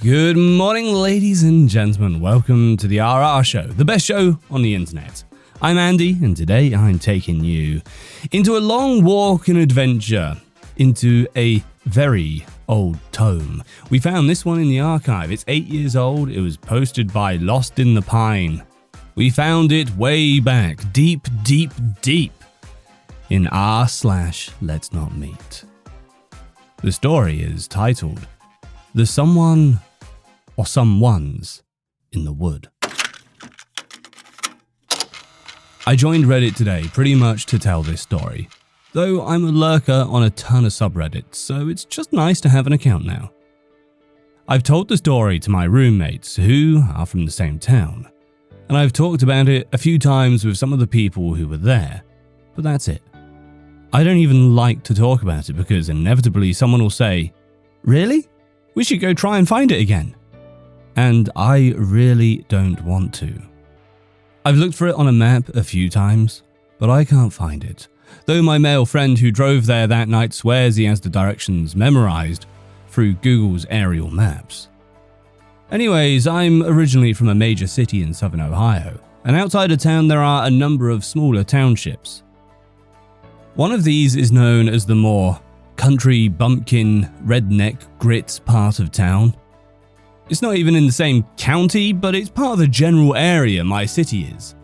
Good morning, ladies and gentlemen. Welcome to the RR Show, the best show on the internet. I'm Andy, and today I'm taking you into a long walk and adventure into a very old tome. We found this one in the archive. It's 8 years old. It was posted by Lost in the Pine. We found it way back, deep in r/LetsNotMeet. The story is titled The Someone or Someones in the Wood. I joined Reddit today pretty much to tell this story, though I'm a lurker on a ton of subreddits, so it's just nice to have an account now. I've told the story to my roommates who are from the same town, and I've talked about it a few times with some of the people who were there, but that's it. I don't even like to talk about it because inevitably someone will say, "Really? We should go try and find it again." And I really don't want to. I've looked for it on a map a few times, but I can't find it, though my male friend who drove there that night swears he has the directions memorized through Google's aerial maps. Anyways, I'm originally from a major city in southern Ohio, and outside of town there are a number of smaller townships. One of these is known as the more country, bumpkin, redneck, grits part of town. It's not even in the same county, but it's part of the general area my city is.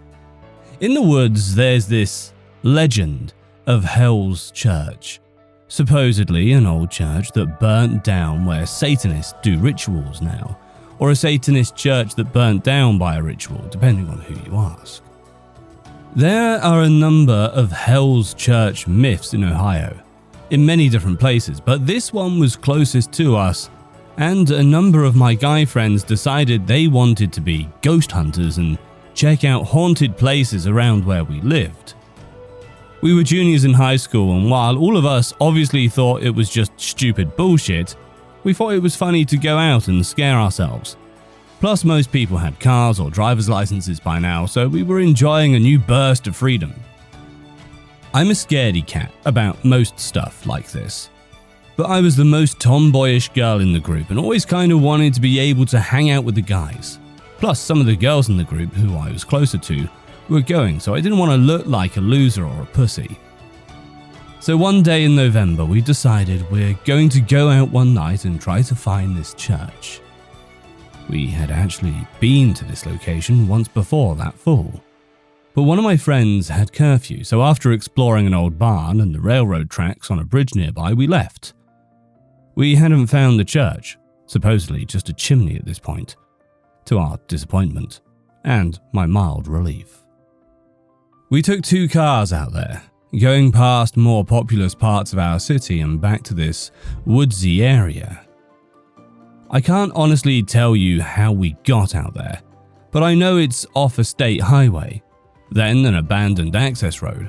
In the woods, there's this legend of Hell's Church, supposedly an old church that burnt down where Satanists do rituals now, or a Satanist church that burnt down by a ritual, depending on who you ask. There are a number of Hell's Church myths in Ohio, in many different places, but this one was closest to us, and a number of my guy friends decided they wanted to be ghost hunters and check out haunted places around where we lived. We were juniors in high school, and while all of us obviously thought it was just stupid bullshit, we thought it was funny to go out and scare ourselves. Plus, most people had cars or driver's licenses by now, so we were enjoying a new burst of freedom. I'm a scaredy cat about most stuff like this, but I was the most tomboyish girl in the group and always kind of wanted to be able to hang out with the guys. Plus, some of the girls in the group who I was closer to were going, so I didn't want to look like a loser or a pussy. So one day in November, we decided we're going to go out one night and try to find this church. We had actually been to this location once before that fall, but one of my friends had curfew, so after exploring an old barn and the railroad tracks on a bridge nearby, we left. We hadn't found the church, supposedly just a chimney at this point, to our disappointment and my mild relief. We took 2 cars out there, going past more populous parts of our city and back to this woodsy area. I can't honestly tell you how we got out there, but I know it's off a state highway, then an abandoned access road,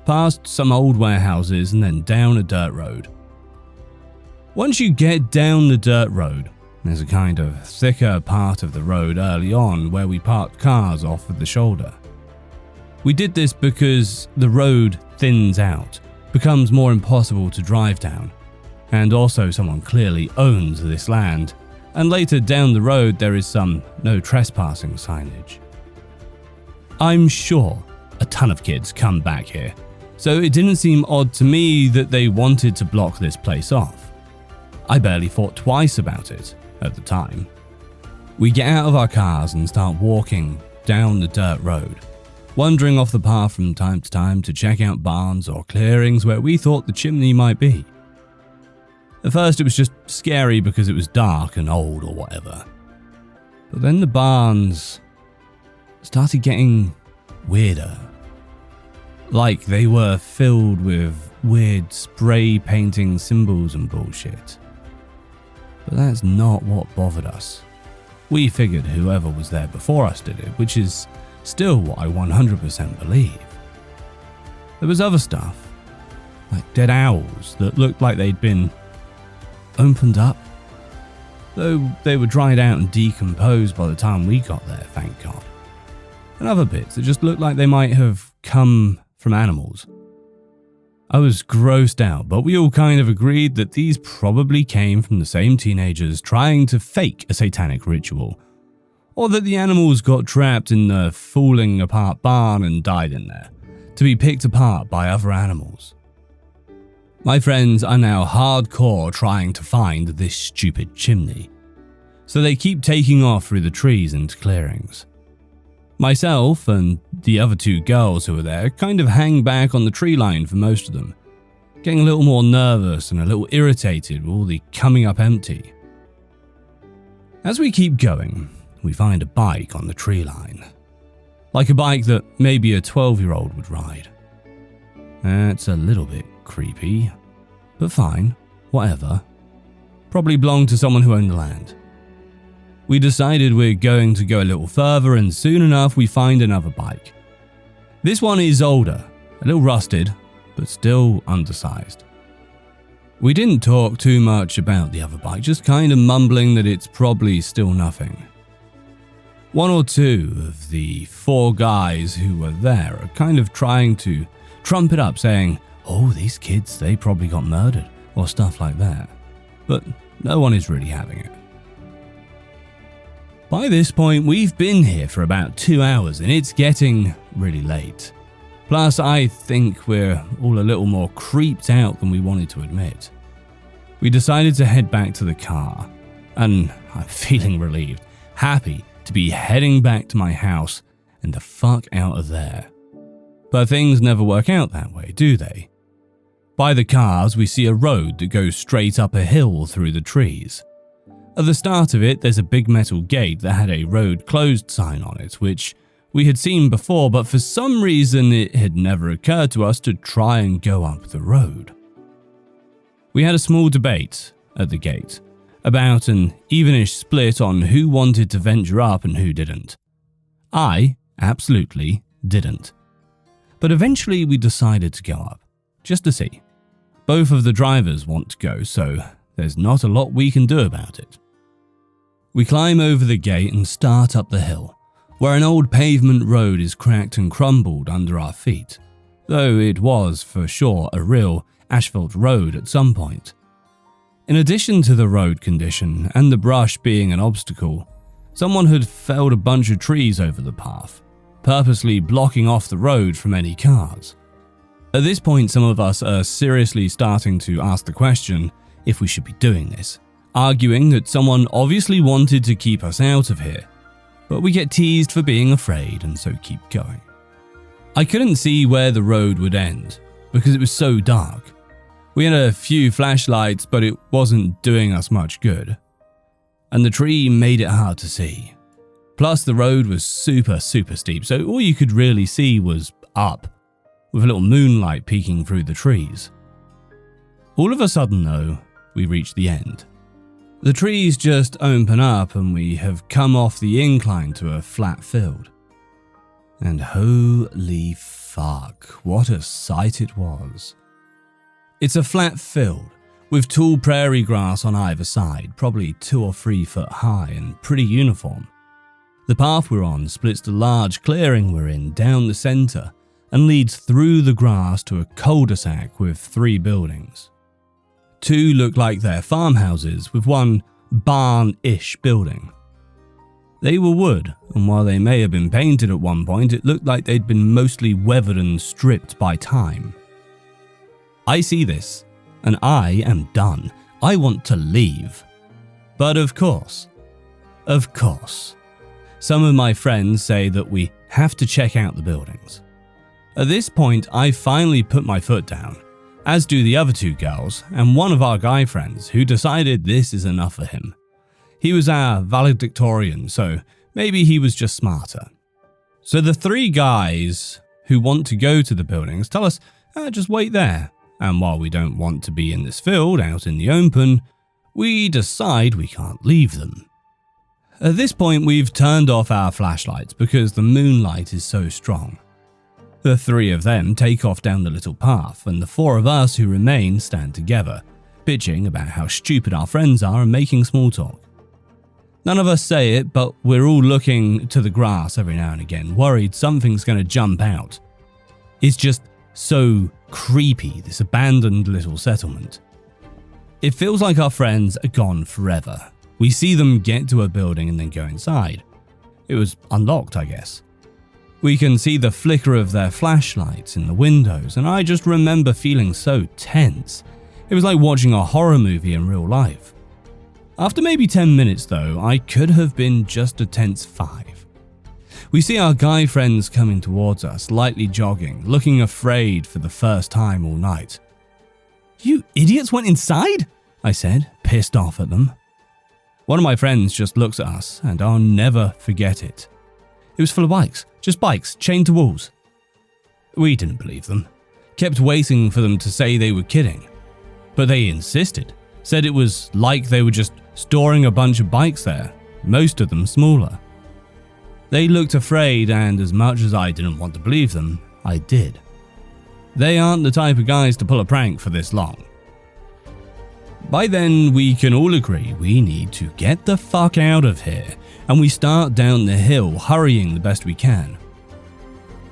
past some old warehouses and then down a dirt road. Once you get down the dirt road, there's a kind of thicker part of the road early on where we parked cars off of the shoulder. We did this because the road thins out, becomes more impossible to drive down, and also someone clearly owns this land, and later down the road there is some no trespassing signage. I'm sure a ton of kids come back here, so it didn't seem odd to me that they wanted to block this place off. I barely thought twice about it at the time. We get out of our cars and start walking down the dirt road, wandering off the path from time to time to check out barns or clearings where we thought the chimney might be. At first it was just scary because it was dark and old or whatever. But then the barns started getting weirder. Like they were filled with weird spray painting symbols and bullshit. But that's not what bothered us. We figured whoever was there before us did it, which is still what I 100% believe. There was other stuff, like dead owls that looked like they'd been opened up, though they were dried out and decomposed by the time we got there, thank God. And other bits that just looked like they might have come from animals. I was grossed out, but we all kind of agreed that these probably came from the same teenagers trying to fake a satanic ritual, or that the animals got trapped in the falling apart barn and died in there, to be picked apart by other animals. My friends are now hardcore trying to find this stupid chimney, so they keep taking off through the trees and clearings. Myself and the other two girls who were there kind of hang back on the tree line for most of them, getting a little more nervous and a little irritated with all the coming up empty. As we keep going, we find a bike on the tree line, like a bike that maybe a 12-year-old would ride. That's a little bit creepy, but fine, whatever. Probably belonged to someone who owned the land. We decided we're going to go a little further, and soon enough we find another bike. This one is older, a little rusted, but still undersized. We didn't talk too much about the other bike, just kind of mumbling that it's probably still nothing. One or two of the 4 guys who were there are kind of trying to trump it up, saying, "Oh, these kids, they probably got murdered," or stuff like that. But no one is really having it. By this point, we've been here for about 2 hours and it's getting really late. Plus, I think we're all a little more creeped out than we wanted to admit. We decided to head back to the car, and I'm feeling relieved, happy to be heading back to my house and the fuck out of there. But things never work out that way, do they? By the cars, we see a road that goes straight up a hill through the trees. At the start of it, there's a big metal gate that had a road closed sign on it, which we had seen before, but for some reason it had never occurred to us to try and go up the road. We had a small debate at the gate about an evenish split on who wanted to venture up and who didn't. I absolutely didn't. But eventually we decided to go up, just to see. Both of the drivers want to go, so there's not a lot we can do about it. We climb over the gate and start up the hill, where an old pavement road is cracked and crumbled under our feet, though it was for sure a real asphalt road at some point. In addition to the road condition and the brush being an obstacle, someone had felled a bunch of trees over the path, purposely blocking off the road from any cars. At this point, some of us are seriously starting to ask the question if we should be doing this, arguing that someone obviously wanted to keep us out of here, but we get teased for being afraid and so keep going. I couldn't see where the road would end because it was so dark. We had a few flashlights, but it wasn't doing us much good, and the tree made it hard to see. Plus the road was super steep, so all you could really see was up, with a little moonlight peeking through the trees. All of a sudden though, we reach the end. The trees just open up and we have come off the incline to a flat field. And holy fuck, what a sight it was. It's a flat field with tall prairie grass on either side, probably 2 or 3 foot high and pretty uniform. The path we're on splits the large clearing we're in down the center and leads through the grass to a cul-de-sac with 3 buildings. 2 look like they're farmhouses with one barn-ish building. They were wood, and while they may have been painted at one point, it looked like they'd been mostly weathered and stripped by time. I see this, and I am done. I want to leave. But of course, some of my friends say that we have to check out the buildings. At this point, I finally put my foot down, as do the other 2 girls and one of our guy friends who decided this is enough for him. He was our valedictorian, so maybe he was just smarter. So the 3 guys who want to go to the buildings tell us, just wait there. And while we don't want to be in this field out in the open, we decide we can't leave them. At this point, we've turned off our flashlights because the moonlight is so strong. The 3 of them take off down the little path, and the 4 of us who remain stand together, bitching about how stupid our friends are and making small talk. None of us say it, but we're all looking to the grass every now and again, worried something's going to jump out. It's just so creepy, this abandoned little settlement. It feels like our friends are gone forever. We see them get to a building and then go inside. It was unlocked, I guess. We can see the flicker of their flashlights in the windows, and I just remember feeling so tense. It was like watching a horror movie in real life. After maybe 10 minutes though, I could have been just a tense 5. We see our guy friends coming towards us, lightly jogging, looking afraid for the first time all night. "You idiots went inside?" I said, pissed off at them. One of my friends just looks at us, and I'll never forget it. It was full of bikes, just bikes, chained to walls. We didn't believe them, kept waiting for them to say they were kidding. But they insisted, said it was like they were just storing a bunch of bikes there, most of them smaller. They looked afraid, and as much as I didn't want to believe them, I did. They aren't the type of guys to pull a prank for this long. By then, we can all agree we need to get the fuck out of here, and we start down the hill, hurrying the best we can.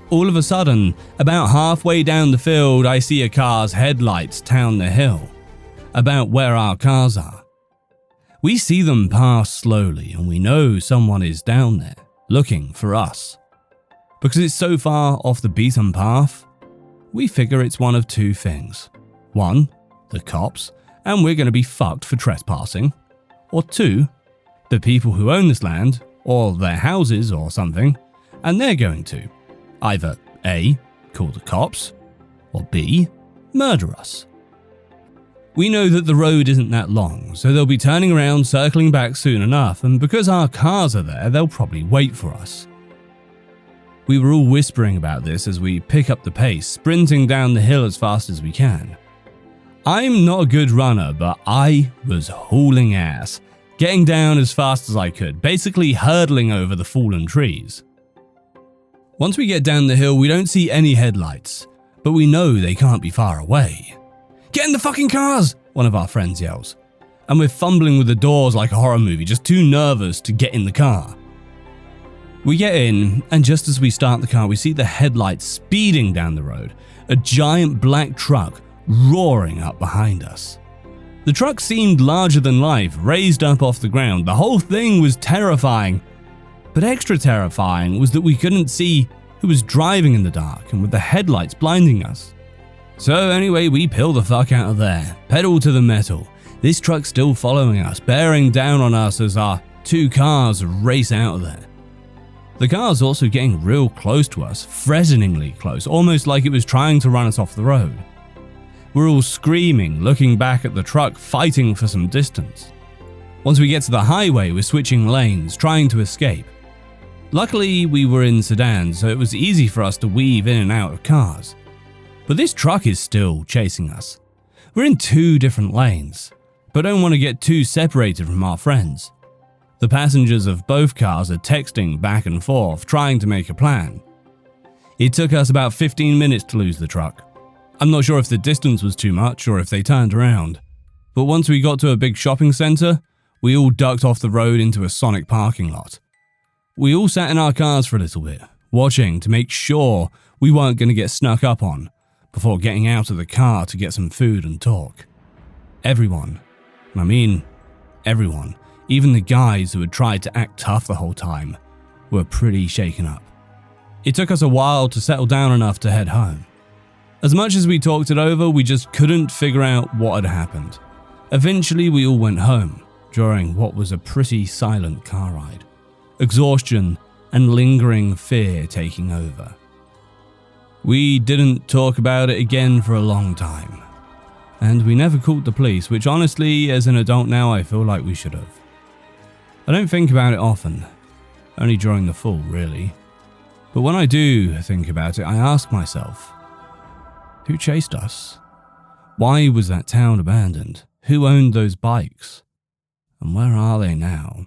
All of a sudden, about halfway down the field, I see a car's headlights down the hill, about where our cars are. We see them pass slowly, and we know someone is down there, looking for us. Because it's so far off the beaten path, we figure it's one of two things. One, the cops, and we're going to be fucked for trespassing. Or two, the people who own this land, or their houses or something, and they're going to either A, call the cops, or B, murder us. We know that the road isn't that long, so they'll be turning around, circling back soon enough, and because our cars are there, they'll probably wait for us. We were all whispering about this as we pick up the pace, sprinting down the hill as fast as we can. I'm not a good runner, but I was hauling ass, getting down as fast as I could, basically hurdling over the fallen trees. Once we get down the hill, we don't see any headlights, but we know they can't be far away. "Get in the fucking cars!" one of our friends yells, and we're fumbling with the doors like a horror movie, just too nervous to get in the car. We get in, and just as we start the car, we see the headlights speeding down the road, a giant black truck roaring up behind us. The truck seemed larger than life, raised up off the ground. The whole thing was terrifying. But extra terrifying was that we couldn't see who was driving in the dark and with the headlights blinding us. So anyway, we peel the fuck out of there, pedal to the metal. This truck's still following us, bearing down on us as our two cars race out of there. The car's also getting real close to us, threateningly close, almost like it was trying to run us off the road. We're all screaming, looking back at the truck, fighting for some distance. Once we get to the highway, we're switching lanes, trying to escape. Luckily, we were in sedans, so it was easy for us to weave in and out of cars. But this truck is still chasing us. We're in two different lanes, but don't want to get too separated from our friends. The passengers of both cars are texting back and forth, trying to make a plan. It took us about 15 minutes to lose the truck. I'm not sure if the distance was too much or if they turned around. But once we got to a big shopping center, we all ducked off the road into a Sonic parking lot. We all sat in our cars for a little bit, watching to make sure we weren't going to get snuck up on, before getting out of the car to get some food and talk. Everyone, I mean everyone, even the guys who had tried to act tough the whole time, were pretty shaken up. It took us a while to settle down enough to head home. As much as we talked it over, we just couldn't figure out what had happened. Eventually, we all went home, during what was a pretty silent car ride. Exhaustion and lingering fear taking over. We didn't talk about it again for a long time. And we never called the police, which honestly, as an adult now, I feel like we should have. I don't think about it often, only during the fall, really. But when I do think about it, I ask myself, who chased us? Why was that town abandoned? Who owned those bikes? And where are they now?